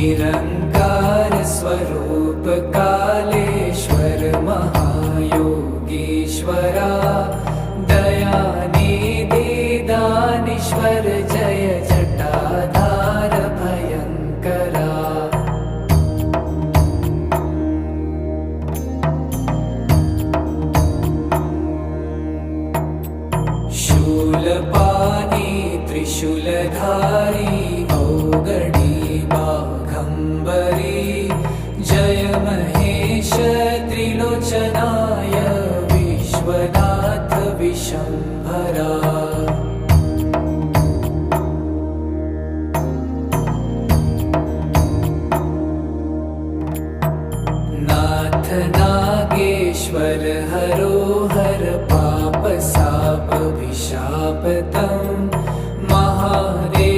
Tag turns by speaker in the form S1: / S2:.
S1: Nirankar Swaroop Kaleshwar महायोगीश्वरा Dayanidhi दानीश्वर Jai Jatadhar भयंकरा। Shoolpani त्रिशूलधारी औगणी Baghambari Jai Mahesh Trilochana